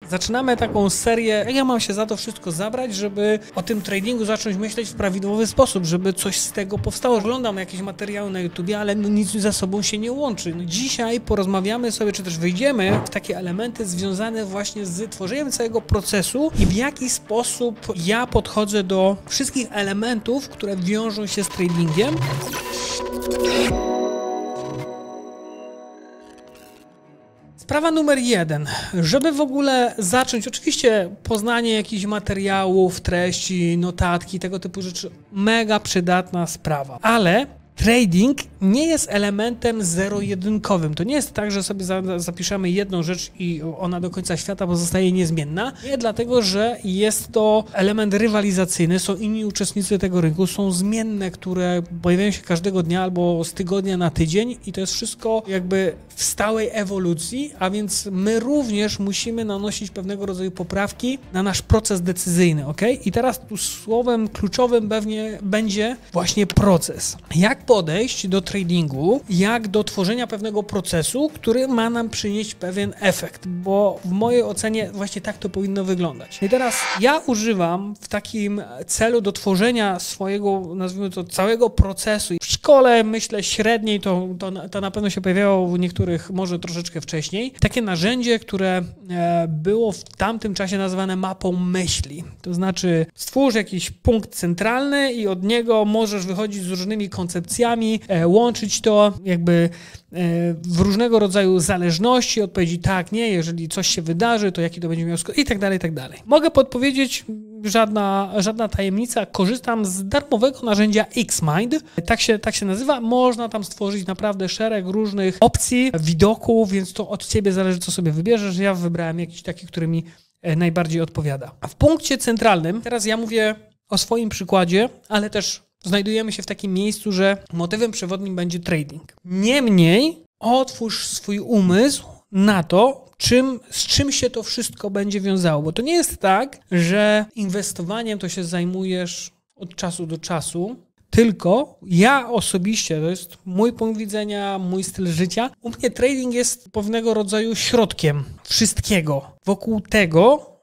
zaczynamy taką serię, jak ja mam się za to wszystko zabrać, żeby o tym tradingu zacząć myśleć w prawidłowy sposób, żeby coś z tego powstało. Oglądam jakieś materiały na YouTubie, ale nic ze sobą się nie łączy. Dzisiaj porozmawiamy sobie, czy też wejdziemy w takie elementy związane właśnie z tworzeniem całego procesu i w jaki sposób ja podchodzę do wszystkich elementów, które wiążą się z tradingiem. Sprawa numer 1. Żeby w ogóle zacząć, oczywiście poznanie jakichś materiałów, treści, notatki, tego typu rzeczy, mega przydatna sprawa, ale trading nie jest elementem zero-jedynkowym. To nie jest tak, że sobie zapiszemy jedną rzecz i ona do końca świata pozostaje niezmienna. Nie, dlatego, że jest to element rywalizacyjny, są inni uczestnicy tego rynku, są zmienne, które pojawiają się każdego dnia albo z tygodnia na tydzień i to jest wszystko jakby w stałej ewolucji, a więc my również musimy nanosić pewnego rodzaju poprawki na nasz proces decyzyjny, ok? I teraz tu słowem kluczowym pewnie będzie właśnie proces. Jak podejść do tradingu, jak do tworzenia pewnego procesu, który ma nam przynieść pewien efekt, bo w mojej ocenie właśnie tak to powinno wyglądać. I teraz ja używam w takim celu do tworzenia swojego, nazwijmy to, całego procesu. W szkole, myślę, średniej to na pewno się pojawiało u niektórych może troszeczkę wcześniej. Takie narzędzie, które było w tamtym czasie nazywane mapą myśli. To znaczy stwórz jakiś punkt centralny i od niego możesz wychodzić z różnymi koncepcjami, łączyć to jakby w różnego rodzaju zależności, odpowiedzi tak, nie, jeżeli coś się wydarzy, to jaki to będzie miał skutek i tak dalej, i tak dalej. Mogę podpowiedzieć, żadna tajemnica, korzystam z darmowego narzędzia Xmind, tak się nazywa, można tam stworzyć naprawdę szereg różnych opcji, widoków, więc to od ciebie zależy, co sobie wybierzesz. Ja wybrałem jakiś taki, który mi najbardziej odpowiada. A w punkcie centralnym, teraz ja mówię o swoim przykładzie, ale też znajdujemy się w takim miejscu, że motywem przewodnim będzie trading. Niemniej otwórz swój umysł na to, z czym się to wszystko będzie wiązało. Bo to nie jest tak, że inwestowaniem to się zajmujesz od czasu do czasu, tylko ja osobiście, to jest mój punkt widzenia, mój styl życia, u mnie trading jest pewnego rodzaju środkiem wszystkiego. Wokół tego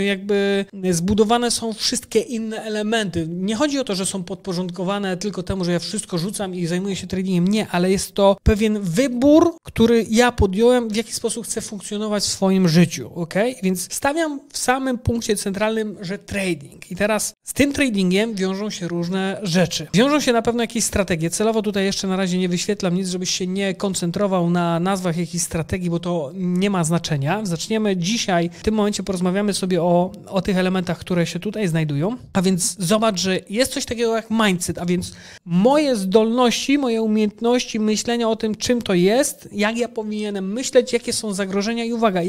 jakby zbudowane są wszystkie inne elementy. Nie chodzi o to, że są podporządkowane tylko temu, że ja wszystko rzucam i zajmuję się tradingiem. Nie, ale jest to pewien wybór, który ja podjąłem, w jaki sposób chcę funkcjonować w swoim życiu, ok? Więc stawiam w samym punkcie centralnym, że trading. I teraz z tym tradingiem wiążą się różne rzeczy. Wiążą się na pewno jakieś strategie. Celowo tutaj jeszcze na razie nie wyświetlam nic, żebyś się nie koncentrował na nazwach jakichś strategii, bo to nie ma znaczenia. Zaczniemy dzisiaj, w tym momencie porozmawiamy sobie o tych elementach, które się tutaj znajdują. A więc zobacz, że jest coś takiego jak mindset, a więc moje zdolności, moje umiejętności myślenia o tym, czym to jest, jak ja powinienem myśleć, jakie są zagrożenia i uwaga,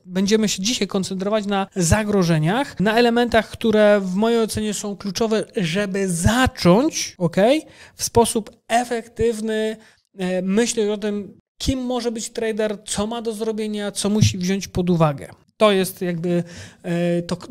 będziemy się dzisiaj koncentrować na zagrożeniach, na elementach, które w mojej ocenie są kluczowe, żeby zacząć, w sposób efektywny myśleć o tym, kim może być trader, co ma do zrobienia, co musi wziąć pod uwagę. To jest jakby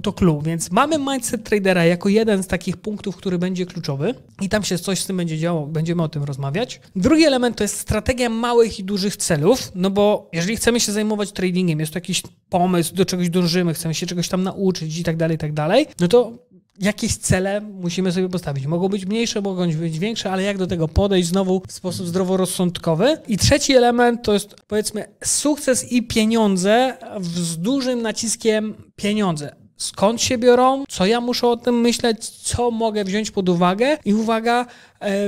to clue, więc mamy mindset tradera jako jeden z takich punktów, który będzie kluczowy i tam się coś z tym będzie działo, będziemy o tym rozmawiać. Drugi element to jest strategia małych i dużych celów, no bo jeżeli chcemy się zajmować tradingiem, jest to jakiś pomysł, do czegoś dążymy, chcemy się czegoś tam nauczyć i tak dalej, no to jakieś cele musimy sobie postawić. Mogą być mniejsze, mogą być większe, ale jak do tego podejść znowu w sposób zdroworozsądkowy. I trzeci element to jest, powiedzmy, sukces i pieniądze z dużym naciskiem pieniądze. Skąd się biorą, co ja muszę o tym myśleć, co mogę wziąć pod uwagę i uwaga,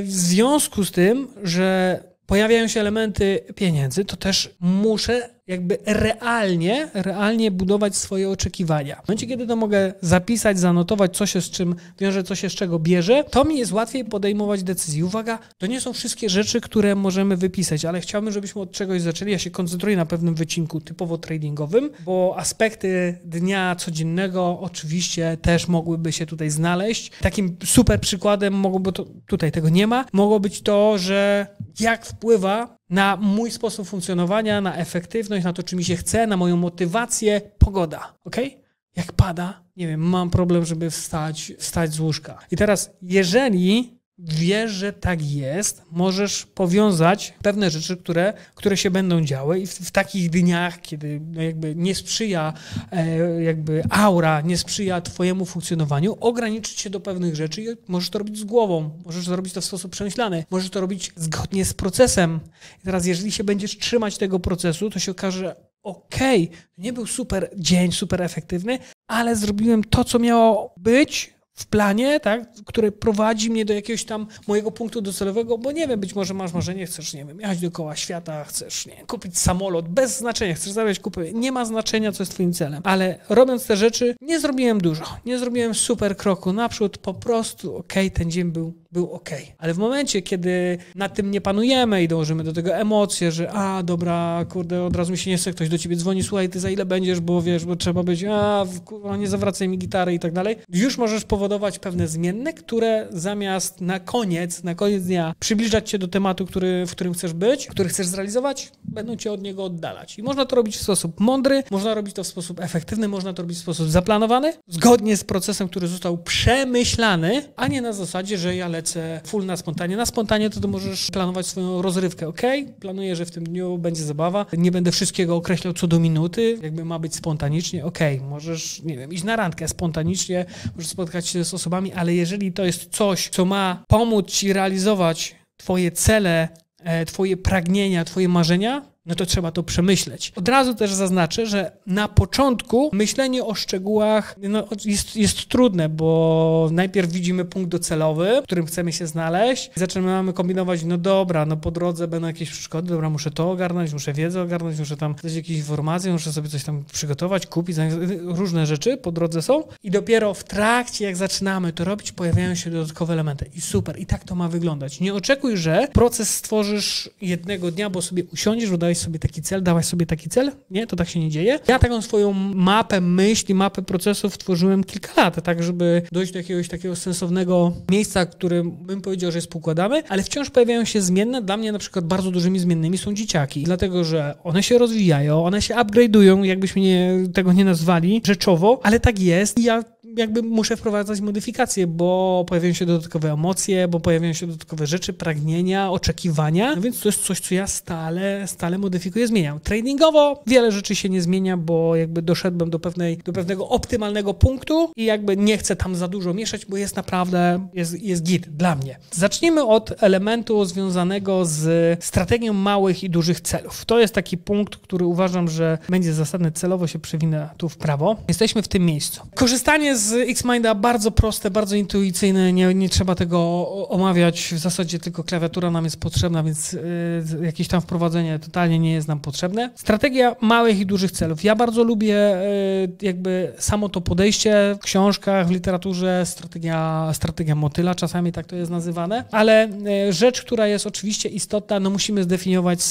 w związku z tym, że pojawiają się elementy pieniędzy, to też muszę jakby realnie budować swoje oczekiwania. W momencie, kiedy to mogę zapisać, zanotować, co się z czym wiąże, co się z czego bierze, to mi jest łatwiej podejmować decyzje. Uwaga, to nie są wszystkie rzeczy, które możemy wypisać, ale chciałbym, żebyśmy od czegoś zaczęli. Ja się koncentruję na pewnym wycinku typowo tradingowym, bo aspekty dnia codziennego oczywiście też mogłyby się tutaj znaleźć. Takim super przykładem mogłoby to, tutaj tego nie ma, mogło być to, że jak wpływa na mój sposób funkcjonowania, na efektywność, na to, czy mi się chce, na moją motywację, pogoda, Jak pada, nie wiem, mam problem, żeby wstać z łóżka. I teraz, jeżeli wiesz, że tak jest, możesz powiązać pewne rzeczy, które się będą działy i w takich dniach, kiedy jakby nie sprzyja jakby aura, nie sprzyja twojemu funkcjonowaniu, ograniczyć się do pewnych rzeczy i możesz to robić z głową, możesz to robić to w sposób przemyślany, możesz to robić zgodnie z procesem. I teraz jeżeli się będziesz trzymać tego procesu, to się okaże, okej, nie był super dzień, super efektywny, ale zrobiłem to, co miało być w planie, tak, które prowadzi mnie do jakiegoś tam mojego punktu docelowego, bo nie wiem, być może masz marzenie, chcesz, nie wiem, jechać dookoła świata, chcesz, nie wiem, kupić samolot, bez znaczenia, chcesz zarabiać kupy, nie ma znaczenia, co jest twoim celem, ale robiąc te rzeczy, nie zrobiłem dużo, nie zrobiłem super kroku naprzód, po prostu ten dzień był okej. Ale w momencie, kiedy nad tym nie panujemy i dążymy do tego emocje, że dobra, kurde, od razu mi się nie chce, ktoś do ciebie dzwoni, słuchaj, ty za ile będziesz, bo wiesz, bo trzeba być, kurwa, nie zawracaj mi gitary i tak dalej, już możesz powodować pewne zmienne, które zamiast na koniec dnia przybliżać cię do tematu, w którym chcesz być, który chcesz zrealizować, będą cię od niego oddalać. I można to robić w sposób mądry, można robić to w sposób efektywny, można to robić w sposób zaplanowany, zgodnie z procesem, który został przemyślany, a nie na zasadzie, że ja lecę full na spontanie. Na spontanie to możesz planować swoją rozrywkę, planuję, że w tym dniu będzie zabawa, nie będę wszystkiego określał co do minuty, jakby ma być spontanicznie, możesz, nie wiem, iść na randkę spontanicznie, możesz spotkać się z osobami, ale jeżeli to jest coś, co ma pomóc ci realizować twoje cele, twoje pragnienia, twoje marzenia, no to trzeba to przemyśleć. Od razu też zaznaczę, że na początku myślenie o szczegółach jest trudne, bo najpierw widzimy punkt docelowy, w którym chcemy się znaleźć. Zaczynamy kombinować, po drodze będą jakieś przeszkody, muszę to ogarnąć, muszę wiedzę ogarnąć, muszę tam dać jakieś informacje, muszę sobie coś tam przygotować, kupić, różne rzeczy po drodze są i dopiero w trakcie, jak zaczynamy to robić, pojawiają się dodatkowe elementy i super, i tak to ma wyglądać. Nie oczekuj, że proces stworzysz jednego dnia, bo sobie usiądziesz, dałeś sobie taki cel. Nie, to tak się nie dzieje. Ja taką swoją mapę myśli, mapę procesów tworzyłem kilka lat, tak żeby dojść do jakiegoś takiego sensownego miejsca, którym bym powiedział, że jest poukładane, ale wciąż pojawiają się zmienne. Dla mnie na przykład bardzo dużymi zmiennymi są dzieciaki, dlatego że one się rozwijają, one się upgrade'ują, jakbyśmy tego nie nazwali rzeczowo, ale tak jest i ja jakby muszę wprowadzać modyfikacje, bo pojawiają się dodatkowe emocje, bo pojawiają się dodatkowe rzeczy, pragnienia, oczekiwania, no więc to jest coś, co ja stale modyfikuję, zmieniam. Tradingowo wiele rzeczy się nie zmienia, bo jakby doszedłem do pewnego optymalnego punktu i jakby nie chcę tam za dużo mieszać, bo jest naprawdę, jest git dla mnie. Zacznijmy od elementu związanego z strategią małych i dużych celów. To jest taki punkt, który uważam, że będzie zasadny, celowo się przewinę tu w prawo. Jesteśmy w tym miejscu. Korzystanie z X-Minda bardzo proste, bardzo intuicyjne, nie trzeba tego omawiać, w zasadzie tylko klawiatura nam jest potrzebna, więc jakieś tam wprowadzenie totalnie nie jest nam potrzebne. Strategia małych i dużych celów. Ja bardzo lubię jakby samo to podejście w książkach, w literaturze, strategia motyla, czasami tak to jest nazywane, ale rzecz, która jest oczywiście istotna, no musimy zdefiniować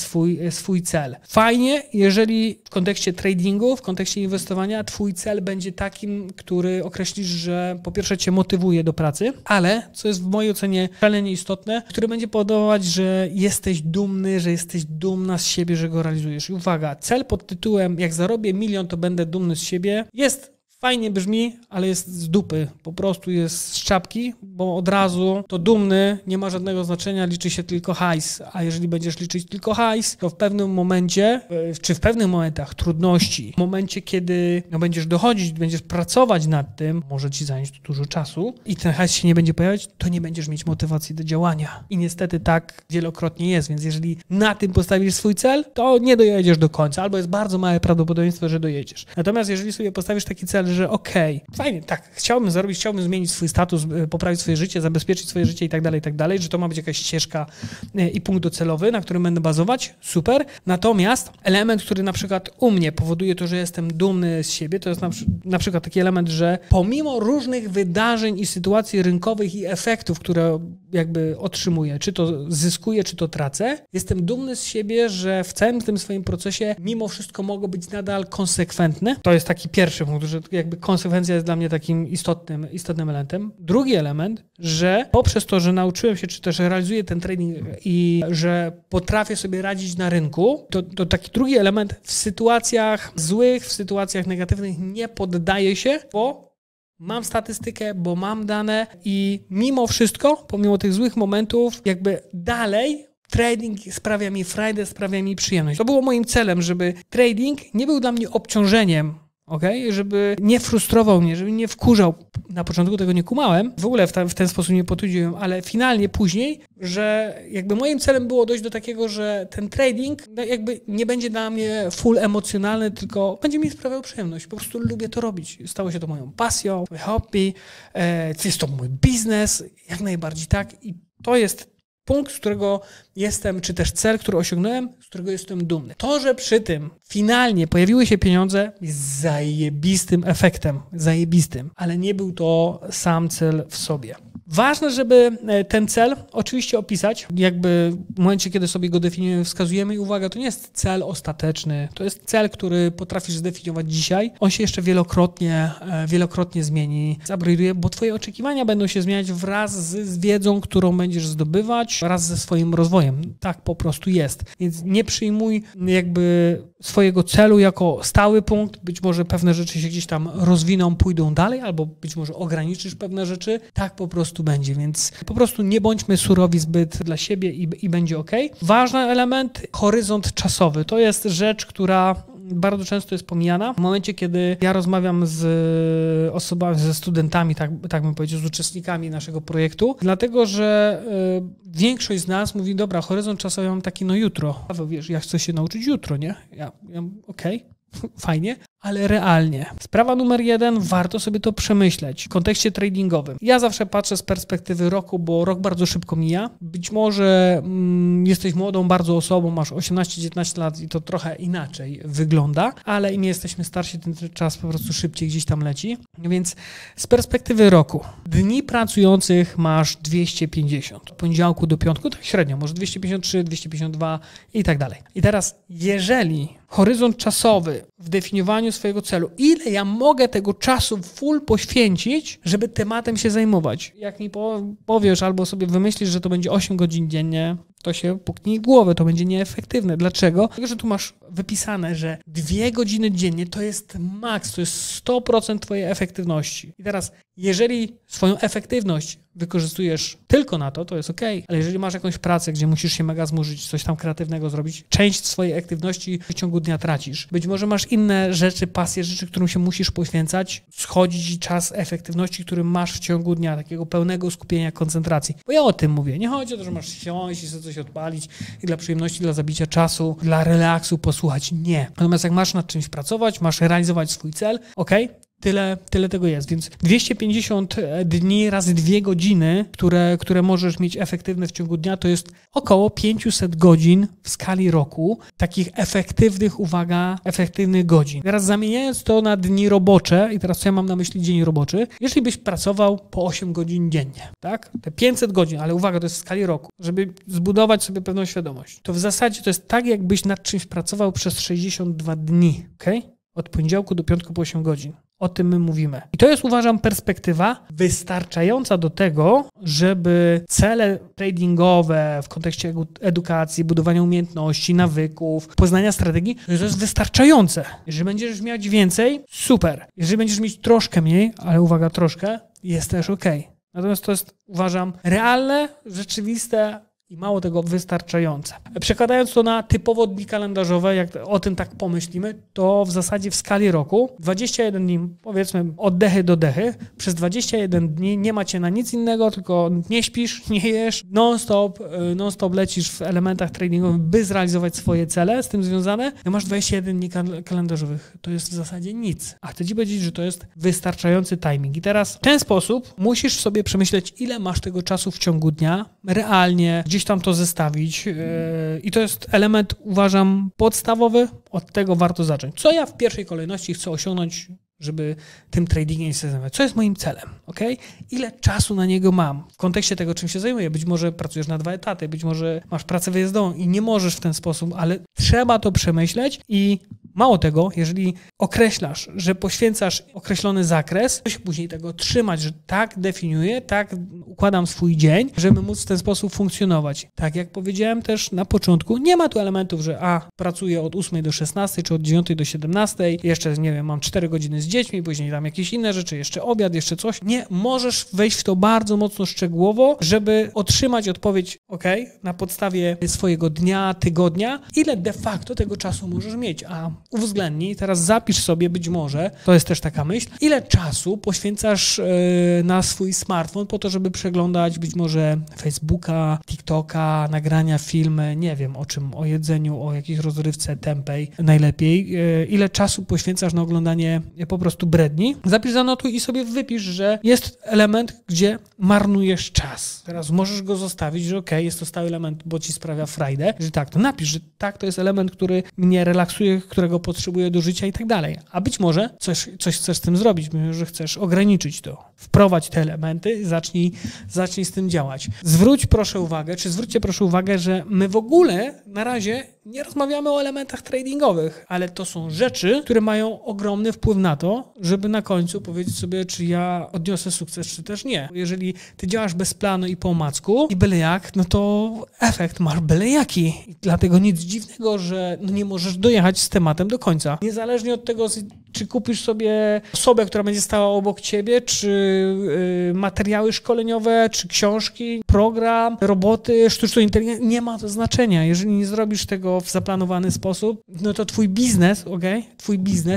swój cel. Fajnie, jeżeli w kontekście tradingu, w kontekście inwestowania twój cel będzie takim, który określisz, że po pierwsze cię motywuje do pracy, ale, co jest w mojej ocenie szalenie istotne, który będzie powodować, że jesteś dumny, że jesteś dumna z siebie, że go realizujesz. I uwaga, cel pod tytułem jak zarobię 1 000 000, to będę dumny z siebie jest fajnie brzmi, ale jest z dupy, po prostu jest z czapki, bo od razu to dumny nie ma żadnego znaczenia, liczy się tylko hajs, a jeżeli będziesz liczyć tylko hajs, to w pewnym momencie, czy w pewnych momentach trudności, w momencie, kiedy będziesz dochodzić, będziesz pracować nad tym, może ci zająć to dużo czasu i ten hajs się nie będzie pojawiać, to nie będziesz mieć motywacji do działania. I niestety tak wielokrotnie jest, więc jeżeli na tym postawisz swój cel, to nie dojedziesz do końca, albo jest bardzo małe prawdopodobieństwo, że dojedziesz. Natomiast jeżeli sobie postawisz taki cel, że fajnie, tak, chciałbym zarobić, chciałbym zmienić swój status, poprawić swoje życie, zabezpieczyć swoje życie i tak dalej, że to ma być jakaś ścieżka i punkt docelowy, na którym będę bazować, super. Natomiast element, który na przykład u mnie powoduje to, że jestem dumny z siebie, to jest na przykład taki element, że pomimo różnych wydarzeń i sytuacji rynkowych i efektów, które jakby otrzymuję, czy to zyskuję, czy to tracę, jestem dumny z siebie, że w całym tym swoim procesie mimo wszystko mogę być nadal konsekwentny. To jest taki pierwszy punkt, że jakby konsekwencja jest dla mnie takim istotnym elementem. Drugi element, że poprzez to, że nauczyłem się, czy też realizuję ten trening i że potrafię sobie radzić na rynku, to taki drugi element w sytuacjach złych, w sytuacjach negatywnych nie poddaję się, bo mam statystykę, bo mam dane i mimo wszystko, pomimo tych złych momentów, jakby dalej trading sprawia mi frajdę, sprawia mi przyjemność. To było moim celem, żeby trading nie był dla mnie obciążeniem, żeby nie frustrował mnie, żeby nie wkurzał. Na początku tego nie kumałem, w ogóle w ten sposób nie potrudziłem, ale finalnie później, że jakby moim celem było dojść do takiego, że ten trading jakby nie będzie dla mnie full emocjonalny, tylko będzie mi sprawiał przyjemność. Po prostu lubię to robić. Stało się to moją pasją, moje hobby, jest to mój biznes, jak najbardziej tak. I to jest punkt, z którego jestem, czy też cel, który osiągnąłem, z którego jestem dumny. To, że przy tym finalnie pojawiły się pieniądze, jest zajebistym efektem, ale nie był to sam cel w sobie. Ważne, żeby ten cel oczywiście opisać, jakby w momencie, kiedy sobie go definiujemy, wskazujemy i uwaga, to nie jest cel ostateczny, to jest cel, który potrafisz zdefiniować dzisiaj. On się jeszcze wielokrotnie zmieni, upgrade'uje, bo twoje oczekiwania będą się zmieniać wraz z wiedzą, którą będziesz zdobywać, wraz ze swoim rozwojem. Tak po prostu jest. Więc nie przyjmuj jakby swojego celu jako stały punkt. Być może pewne rzeczy się gdzieś tam rozwiną, pójdą dalej, albo być może ograniczysz pewne rzeczy. Tak po prostu będzie, więc po prostu nie bądźmy surowi zbyt dla siebie i będzie ok. Ważny element, horyzont czasowy. To jest rzecz, która bardzo często jest pomijana. W momencie, kiedy ja rozmawiam z osobami, ze studentami, tak bym powiedział, z uczestnikami naszego projektu, dlatego, że większość z nas mówi, dobra, horyzont czasowy mam taki, no jutro. Paweł, wiesz, ja chcę się nauczyć jutro, nie? Ja okej. Fajnie, ale realnie. Sprawa numer 1, warto sobie to przemyśleć w kontekście tradingowym. Ja zawsze patrzę z perspektywy roku, bo rok bardzo szybko mija. Być może jesteś młodą bardzo osobą, masz 18-19 lat i to trochę inaczej wygląda, ale im jesteśmy starsi, ten czas po prostu szybciej gdzieś tam leci. Więc z perspektywy roku dni pracujących masz 250. Od poniedziałku do piątku, tak średnio, może 253, 252 i tak dalej. I teraz, jeżeli horyzont czasowy w definiowaniu swojego celu, ile ja mogę tego czasu full poświęcić, żeby tematem się zajmować. Jak mi powiesz albo sobie wymyślisz, że to będzie 8 godzin dziennie, to się puknij w głowę, to będzie nieefektywne. Dlaczego? Dlatego, że tu masz wypisane, że 2 godziny dziennie to jest maks, to jest 100% twojej efektywności. I teraz, jeżeli swoją efektywność wykorzystujesz tylko na to jest ok, ale jeżeli masz jakąś pracę, gdzie musisz się mega zmurzyć, coś tam kreatywnego zrobić, część swojej aktywności w ciągu dnia tracisz. Być może masz inne rzeczy, pasje, rzeczy, którym się musisz poświęcać, schodzi ci czas efektywności, który masz w ciągu dnia, takiego pełnego skupienia, koncentracji. Bo ja o tym mówię. Nie chodzi o to, że masz siąść i sobie coś odpalić i dla przyjemności, dla zabicia czasu, dla relaksu posłuchać. Nie. Natomiast jak masz nad czymś pracować, masz realizować swój cel, ok, tyle tego jest, więc 250 dni razy 2 godziny, które możesz mieć efektywne w ciągu dnia, to jest około 500 godzin w skali roku, takich efektywnych godzin. Teraz zamieniając to na dni robocze, i teraz co ja mam na myśli dzień roboczy, jeżeli byś pracował po 8 godzin dziennie, tak? Te 500 godzin, ale uwaga, to jest w skali roku, żeby zbudować sobie pewną świadomość, to w zasadzie to jest tak, jakbyś nad czymś pracował przez 62 dni, okej? Od poniedziałku do piątku po 8 godzin. O tym my mówimy. I to jest, uważam, perspektywa wystarczająca do tego, żeby cele tradingowe w kontekście edukacji, budowania umiejętności, nawyków, poznania strategii, to jest wystarczające. Jeżeli będziesz mieć więcej, super. Jeżeli będziesz mieć troszkę mniej, ale uwaga, troszkę, jest też ok. Natomiast to jest, uważam, realne, rzeczywiste i mało tego, wystarczające. Przekładając to na typowo dni kalendarzowe, jak o tym tak pomyślimy, to w zasadzie w skali roku 21 dni, powiedzmy od dechy do dechy, przez 21 dni nie macie na nic innego, tylko nie śpisz, nie jesz, non-stop lecisz w elementach tradingowych, by zrealizować swoje cele z tym związane. Masz 21 dni kalendarzowych. To jest w zasadzie nic. A chcę ci powiedzieć, że to jest wystarczający timing. I teraz w ten sposób musisz sobie przemyśleć, ile masz tego czasu w ciągu dnia, realnie, gdzieś tam to zestawić i to jest element, uważam, podstawowy, od tego warto zacząć. Co ja w pierwszej kolejności chcę osiągnąć, żeby tym tradingiem się zajmować? Co jest moim celem? Okay? Ile czasu na niego mam? W kontekście tego, czym się zajmuję. Być może pracujesz na 2 etaty, być może masz pracę wyjazdową i nie możesz w ten sposób, ale trzeba to przemyśleć i Mało tego, jeżeli określasz, że poświęcasz określony zakres, to się później tego trzymać, że tak definiuję, tak układam swój dzień, żeby móc w ten sposób funkcjonować. Tak jak powiedziałem też na początku, nie ma tu elementów, że pracuję od 8 do 16, czy od 9 do 17, jeszcze, nie wiem, mam 4 godziny z dziećmi, później tam jakieś inne rzeczy, jeszcze obiad, jeszcze coś. Nie, możesz wejść w to bardzo mocno szczegółowo, żeby otrzymać odpowiedź, na podstawie swojego dnia, tygodnia, ile de facto tego czasu możesz mieć, a uwzględnij, teraz zapisz sobie być może, to jest też taka myśl, ile czasu poświęcasz na swój smartfon po to, żeby przeglądać być może Facebooka, TikToka, nagrania, filmy, nie wiem o czym, o jedzeniu, o jakiejś rozrywce tępej najlepiej, ile czasu poświęcasz na oglądanie po prostu bredni. Zapisz, zanotuj i sobie wypisz, że jest element, gdzie marnujesz czas. Teraz możesz go zostawić, że jest to stały element, bo ci sprawia frajdę, że tak, to napisz, że tak, to jest element, który mnie relaksuje, którego potrzebuję do życia i tak dalej. A być może coś chcesz z tym zrobić, że chcesz ograniczyć to. Wprowadź te elementy, zacznij z tym działać. Zwróćcie proszę uwagę, że my w ogóle na razie nie rozmawiamy o elementach tradingowych, ale to są rzeczy, które mają ogromny wpływ na to, żeby na końcu powiedzieć sobie, czy ja odniosę sukces, czy też nie. Jeżeli ty działasz bez planu i po omacku i byle jak, no to efekt masz byle jaki. I dlatego nic dziwnego, że nie możesz dojechać z tematem do końca. Niezależnie od tego, czy kupisz sobie osobę, która będzie stała obok ciebie, czy materiały szkoleniowe, czy książki, program, roboty, sztuczną inteligencję, nie ma to znaczenia. Jeżeli nie zrobisz tego w zaplanowany sposób, no to twój biznes,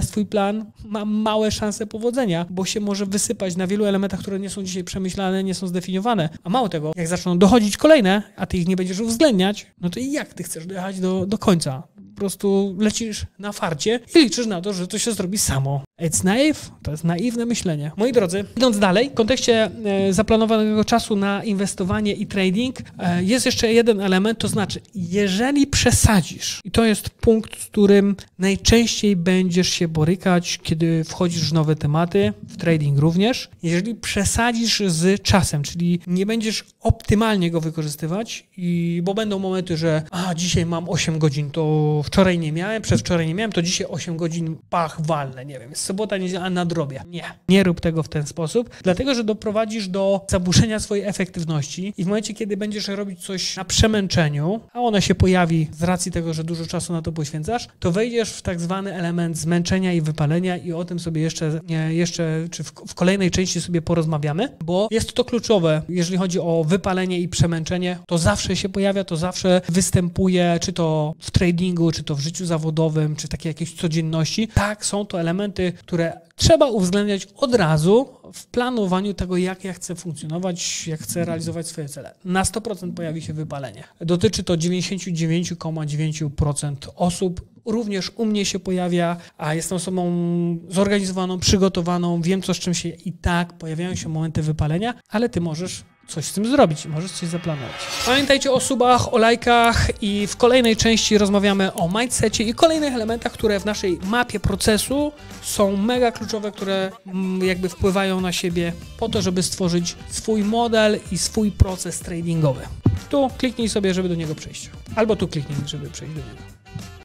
twój plan ma małe szanse powodzenia, bo się może wysypać na wielu elementach, które nie są dzisiaj przemyślane, nie są zdefiniowane. A mało tego, jak zaczną dochodzić kolejne, a ty ich nie będziesz uwzględniać, no to i jak ty chcesz dojechać do końca? Po prostu lecisz na farcie i liczysz na to, że to się zrobi samo. It's naive, to jest naiwne myślenie. Moi drodzy, idąc dalej, w kontekście zaplanowanego czasu na inwestowanie i trading jest jeszcze jeden element, to znaczy, jeżeli przesadzisz, i to jest punkt, z którym najczęściej będziesz się borykać, kiedy wchodzisz w nowe tematy, w trading również, jeżeli przesadzisz z czasem, czyli nie będziesz optymalnie go wykorzystywać, bo będą momenty, że dzisiaj mam 8 godzin, to wczoraj nie miałem, przedwczoraj nie miałem, to dzisiaj 8 godzin walne, nie wiem, jest sobota, niedziela, nadrobię. Nie rób tego w ten sposób, dlatego, że doprowadzisz do zaburzenia swojej efektywności i w momencie, kiedy będziesz robić coś na przemęczeniu, a ona się pojawi z racji tego, że dużo czasu na to poświęcasz, to wejdziesz w tak zwany element zmęczenia i wypalenia i o tym sobie jeszcze czy w kolejnej części sobie porozmawiamy, bo jest to kluczowe, jeżeli chodzi o wypalenie i przemęczenie, to zawsze się pojawia, to zawsze występuje, czy to w tradingu, czy to w życiu zawodowym, czy takiej jakiejś codzienności. Tak, są to elementy, które trzeba uwzględniać od razu w planowaniu tego, jak ja chcę funkcjonować, jak chcę realizować swoje cele. Na 100% pojawi się wypalenie. Dotyczy to 99,9% osób. Również u mnie się pojawia, a jestem osobą zorganizowaną, przygotowaną, wiem co z czym się i tak pojawiają się momenty wypalenia, ale ty możesz coś z tym zrobić, możesz coś zaplanować. Pamiętajcie o subach, o lajkach i w kolejnej części rozmawiamy o mindsetie i kolejnych elementach, które w naszej mapie procesu są mega kluczowe, które jakby wpływają na siebie po to, żeby stworzyć swój model i swój proces tradingowy. Tu kliknij sobie, żeby do niego przejść. Albo tu kliknij, żeby przejść do niego.